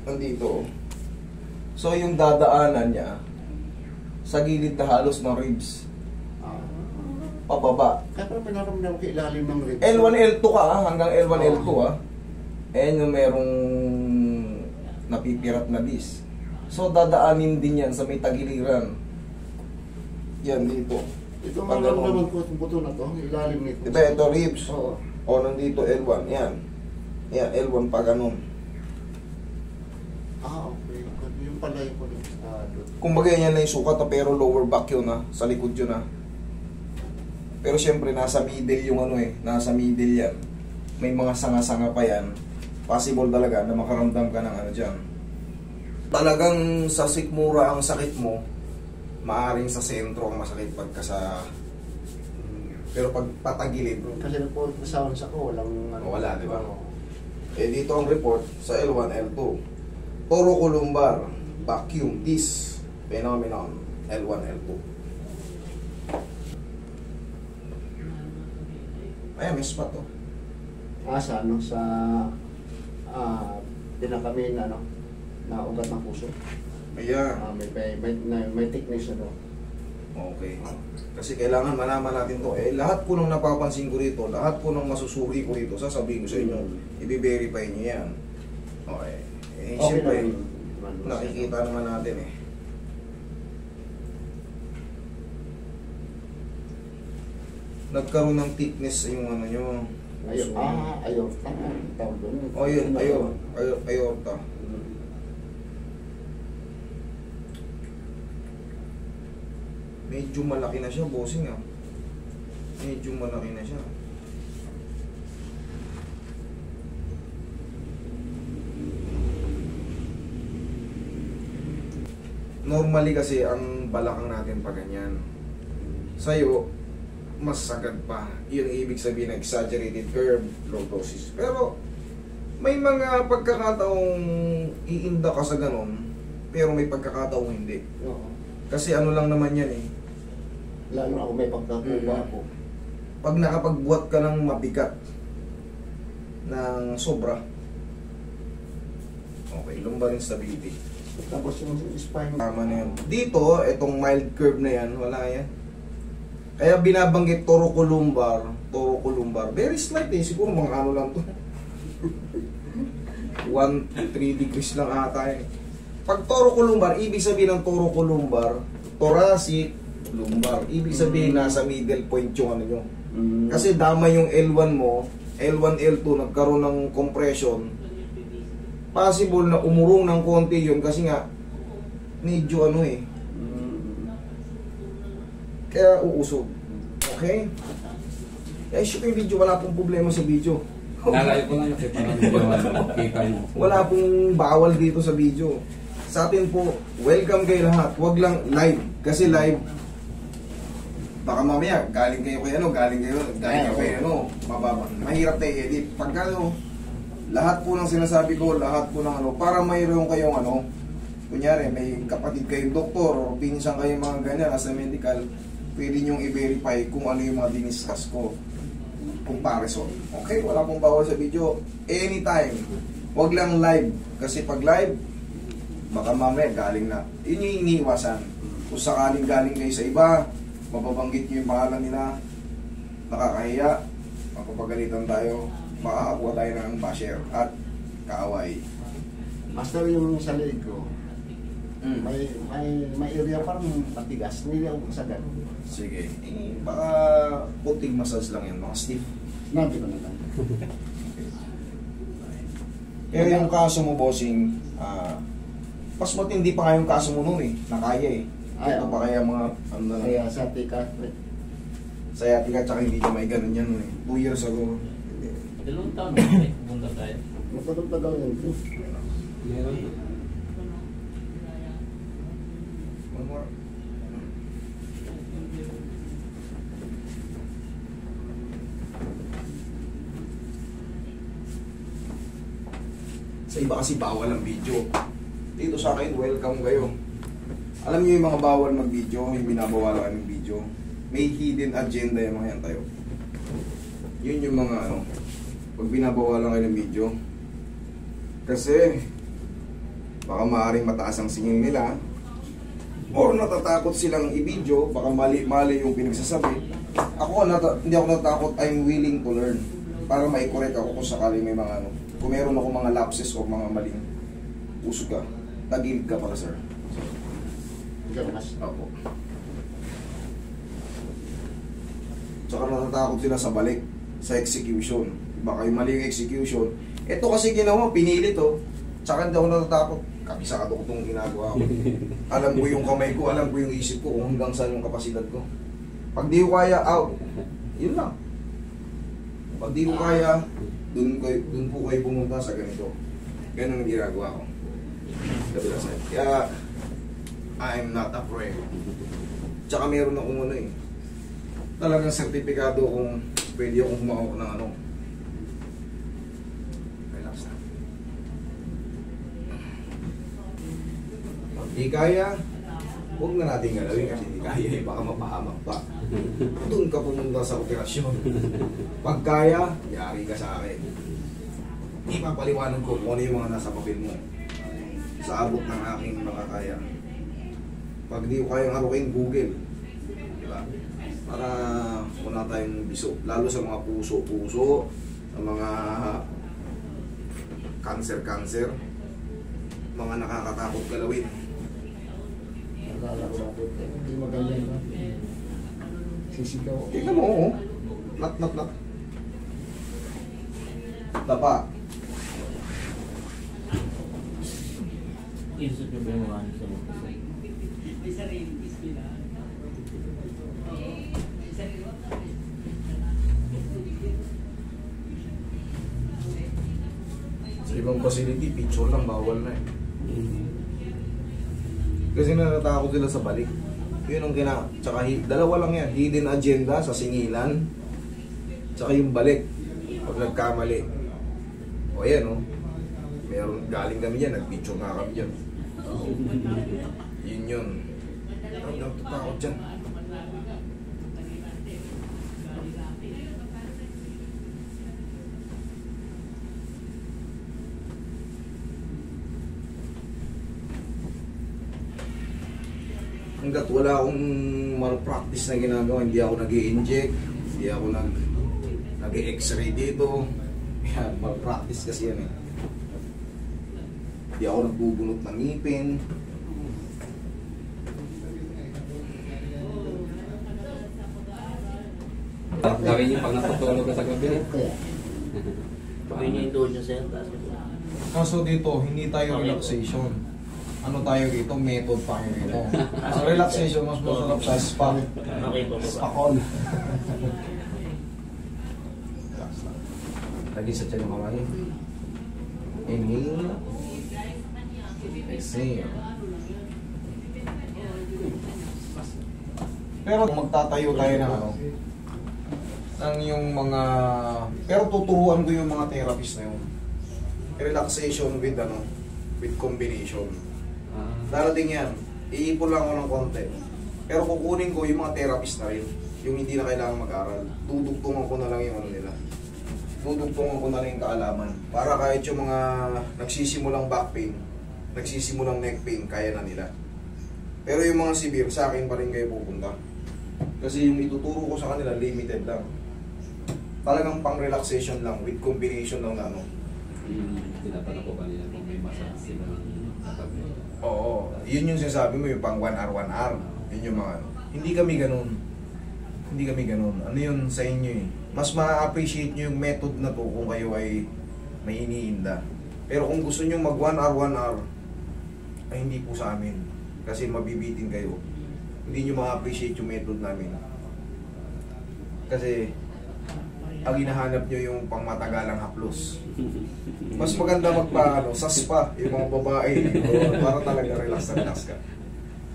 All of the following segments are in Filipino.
Nandito. So yung dadaanan niya sa gilid na halos ng ribs. Pababa. Kaya parang pinaramdam ko ilalim ng ribs. L1, L2 ka hanggang L1, L2 Ayan yung merong napipirat na disc. So dadaanin din yan sa may tagiliran. Yan dito. Ito maramdaman ko itong buto na to, ilalim nito. Diba ito ribs? Oo. O nandito L1, yan. Yan, L1 pa ganun. Okay. Yung pala yung konektado. Kumbaga yan na yung sukat pero lower back yun sa likod yun Pero syempre nasa middle yung nasa middle yan. May mga sanga-sanga pa yan. Possible talaga na makaramdam ka ng dyan. Talagang sa sikmura ang sakit mo, maaring sa sentro ang masakit pagka sa... Pero pag patagilid... Kasi nagpo-ultrasound sa ko, walang... Wala, di ba? Dito ang report sa L1, L2. Thoracolumbar vacuum disc phenomenon L1, L2. Ayan, may spot sa kami na ugat ng puso. Ayan. May thickness na Okay. Kasi kailangan malaman natin to. Lahat po nung napapansin ko rito, lahat po nung masusuri ko rito, sasabihin ko sa inyo, i-verify nyo yan. Okay. Siyempre, nakikita naman natin Nagkaroon ng thickness yung nyo. Aorta. Aorta. Medyo malaki na siya, bossing Medyo malaki na siya. Normally kasi ang balakang natin pa ganyan. Sa'yo, mas sagad pa. Yun ibig sabihin ng exaggerated curve, lordosis. Pero may mga pagkakataong iinda ka sa ganon, pero may pagkakataong hindi. Kasi ano lang naman yan Lalo ako may pagkakuha ako. Pag nakapagbuhat ka ng mabigat ng sobra, okay, lumbar instability. Tapos yung spine. Tama na yan. Dito, itong mild curve na yan, wala yan. Kaya binabanggit thoracolumbar. Very slight siguro mga ano lang to. 1-3 degrees lang ata Pag thoracolumbar, ibig sabihin ng thoracolumbar, thoracic, lumbar. Ibig sabihin nasa middle point yung nyo. Kasi damay yung L1 mo, L1, L2, nagkaroon ng compression. Possible na umurong ng konti yun kasi nga, medyo kaya uusog. Okay? Shoot yung video, wala pong problema sa video. Nalayo ko lang yung kita nyo. Wala pong bawal dito sa video. Sa atin po, welcome kayo lahat. Huwag lang live. Kasi live, baka mamaya, galing kayo kay mababa. Mahirap tayo edit. Pagka lahat po ng sinasabi ko, lahat po ng para mayroon kayong kunyari, may kapatid kayong doktor o pinsan kayong mga ganyan as a medical, pwede nyong i-verify kung ano yung mga diniscuss ko. Comparison. Okay? Wala pong bawal sa video. Anytime. Huwag lang live. Kasi pag live, baka mamaya galing na. Yun yung iniiwasan. Kung sakaling galing kayo sa iba, mababanggit nyo yung pangalan nila, nakakahiya, mapapagalitan tayo, makakakuha tayo ng basher at kaaway. Master, yung sa leg ko, may area parang matigas, hindi ako sagad. Sige. Baka puting massage lang yan, mga stiff. Nabi ko na lang. Pero yung kaso mo, bossing, mas matindi pa nga yung kaso mo noon nakaya Ito pa kaya mga kaya sciatica. Sciatica tsaka hindi niya may ganun yan 2 years ago. Dalawang taon pumunta tayo. Matagal yan. Meron. One more. Sa iba kasi bawal ang video. Dito sa akin, welcome kayo. Alam niyo yung mga bawal mag-video, yung binabawalan kayo ng video. May hidden agenda yung mga yan tayo. Yun yung mga pag binabawalan kayo ng video, Kasi baka maaaring mataas ang singil nila or natatakot silang i-video, baka mali yung pinagsasabi. Ako, hindi ako natatakot, I'm willing to learn para ma-correct ako kung sakali may mga ano. Kung meron ako mga lapses o mga maling usog ka, tagilid ka pala, sir. Diyan, mas. Opo. Tsaka natatakot sila sa balik, sa execution. Baka yung mali yung execution. Ito kasi ginawa, pinili to. Tsaka hindi ako natatakot. Kabisado ko itong ginagawa ko. Alam ko yung kamay ko, alam ko yung isip ko kung hanggang saan yung kapasidad ko. Pag di ko kaya, out. Yun lang. Pag di ko kaya, dun po kayo pumunta sa ganito. Ganun ang ginagawa ko. Kabila side. Kaya, I'm not afraid. Tsaka meron akong ano eh. Talagang sertipikado kung pwede akong humawak ng ano. Relax na. Pag di kaya, huwag na natin galawin kasi di kaya eh, baka mapahamak pa. Doon ka pumunta sa operasyon. Pag kaya, yari ka sa akin. Ipapaliwanag ko kung ano yung mga nasa papel mo. Sa abot ng aking makakaya. Pag di ko kayang harukin, Google. Diba? Para wala tayong biso. Lalo sa mga puso-puso, sa mga cancer-cancer, mga nakakatakot galawin. Nalala ko lang po. Hindi magaling ba? Sisigaw. Tingnan mo, oh. Nat. Dapa. Isip nyo ba yung mga ano sa mga kasi? Sa ibang facility, picture lang, bawal na eh. Kasi natatakot sila sa balik. Yun ang tsaka dalawa lang yan, hidden agenda sa singilan, tsaka yung balik, pag nagkamali. O yan o, meron, galing kami dyan, nag-picture nga kami dyan. Yun. Ang natatakot dyan. Hanggat wala akong practice na ginagawa, hindi ako nag-i-inject, hindi ako nag-i-x-ray dito. Yan, practice kasi yan eh. Hindi ako nagbubunot ng ngipin. Gawin niyo pag natutulog ka sa gabi. Kaya. Gawin niyo yung doon niyo sir. Kaso dito, hindi tayo relaxation. Ano tayo dito? Method tayo dito. Sa relaxation, mas masarap sa spa. Okay po po. Spa-con. Lagi sa tiyan yung kamay. Inhale. Exhale. Pero magtatayo tayo ng ano, ng yung mga, pero tuturuan ko yung mga therapist na yun. Relaxation with ano, with combination. Darating yan, iipon lang ako ng konti. Pero kukunin ko yung mga therapist na rin, yung hindi na kailangan mag-aral. Dudugtungan ko na lang yung ano nila. Dudugtungan ko na lang yung kaalaman. Para kahit yung mga nagsisimulang back pain, nagsisimulang neck pain, kaya na nila. Pero yung mga severe, sa akin pa rin kayo pupunta. Kasi yung ituturo ko sa kanila, limited lang. Talagang pang-relaxation lang, with combination lang na ano. Tinatanong ko kanina kung may massage sila sa tabi. Oo, yun yung sinasabi mo, yung pang 1 hour, 1 hour. Yun yung mga ano. Hindi kami ganun. Hindi kami ganun. Ano yun sa inyo eh. Mas ma-appreciate nyo yung method na to kung kayo ay may iniinda. Pero kung gusto nyo mag 1 hour, 1 hour, ay hindi po sa amin. Kasi mabibitin kayo. Hindi nyo ma-appreciate yung method namin. Kasi ang hinahanap nyo yung pangmatagalang haplos. Mas maganda magpa sa spa, yung mga babae, para talaga relax ka.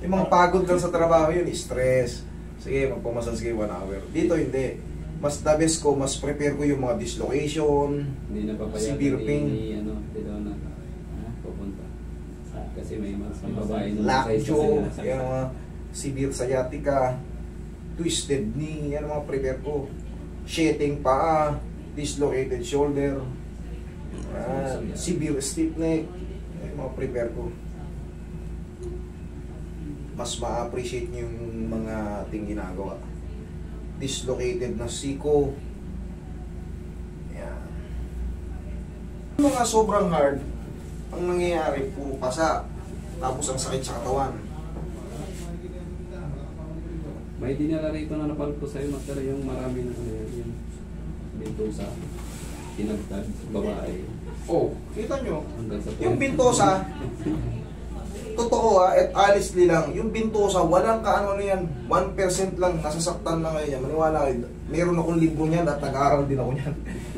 Yung mga pagod lang sa trabaho yun, stress. Sige, magpamassage kayo 1 hour. Dito hindi. Mas the best ko, mas prepare ko yung mga dislocation, Hindi na papayagan severe pain, dito na pupunta. Kasi may babae na lockjaw, yan ang mga severe sciatica, twisted knee, yan ang mga prepare ko. Shedding paa, dislocated shoulder. Severe stiff neck. Yung mga prepare ko. Mas ma-appreciate nyo yung mga ating ginagawa. Dislocated na siko. Yan. Yung mga sobrang hard, ang nangyayari, puro pasa. Tapos ang sakit sa katawan. May dinala rito na napal ko sa'yo, Master, yung marami na yung bintusa, tinagtad, babae. Oh, kita nyo? Hanggang sa Yung bintosa, totoo at honestly lang, yung bintosa, walang kaano na yan, 1% lang, nasasaktan lang ngayon yan. Maniwala kayo, meron akong libro niyan at nag-aaral din ako niyan.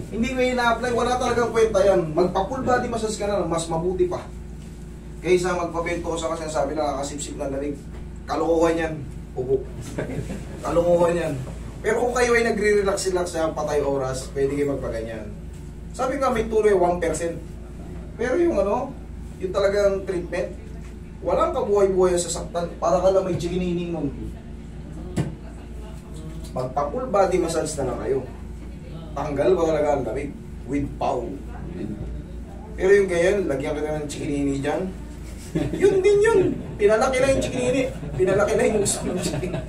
Hindi ko ina-apply, wala talagang kwenta yan. Magpa-full body massage ka na, mas mabuti pa. Kaysa magpa-bintosa kasi sabi na kakasipsip na lalig, kalokohan yan, upo. Kalokohan yan. Pero kung kayo ay nagre-relax-relax sa patay oras, pwede kayo magpaganyan. Sabi nga may tuloy 1%. Pero yung ano, yung talagang treatment, walang kabuhay-buhay sa saktan. Para ka lang may chikinining nun. Magpa-full body massage na lang kayo. Tanggal ba talaga ang lamig? With power. Pero yung ganyan, lagyan kita ng chikinini dyan. Yun din yun. Pinalaki lang yung chikinini. Pinalaki lang yung gusto ng chikinini.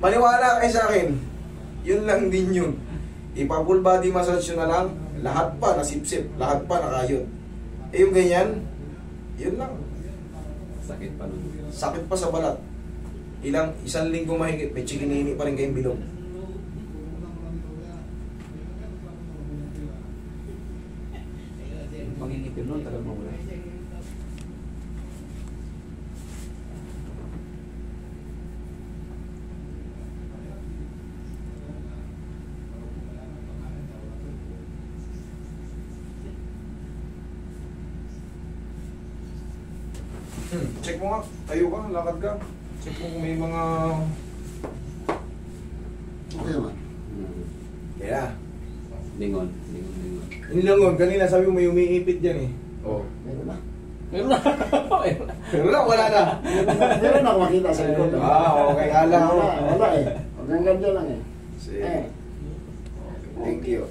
Maniwala kayo sa akin. Yun lang din yun. Ipa-full body massage yun na lang. Lahat pa nasipsip. Lahat pa nakayod. Eh yung ganyan, yun lang. Sakit pa nun. Sakit pa sa balat. Isang linggo mahigit, may chikinini pa rin kayong bilog. Yung pangingipin nun, tagal mawala. Check mo nga, tayo ka, lakad ka. Check mo kung may mga... Okay naman. Yeah. Lingon. Yun lang yun, kanina sabi mo may umiipit dyan eh. Oh, meron na. Meron na. Pero na, wala na. Meron na ako makita sa likod. Okay, ala ko. Wala eh. Hanggang ganyan lang eh. Sige. Thank you.